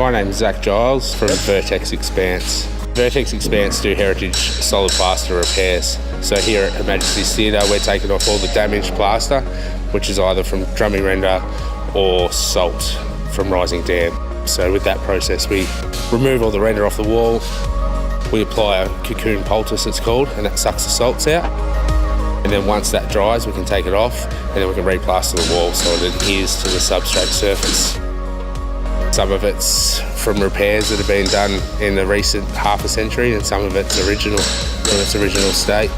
My name is Zach Giles from Vertex Expanse. Vertex Expanse do heritage solid plaster repairs. So here at Majesty's Theatre, we're taking off all the damaged plaster, which is either from drumming render or salt from rising dam. So with that process, we remove all the render off the wall. We apply a cocoon poultice, it's called, and that sucks the salts out. And then once that dries, we can take it off, and then we can replaster the wall so it adheres to the substrate surface. Some of it's from repairs that have been done in the recent half a century, and some of it's original, in its original state.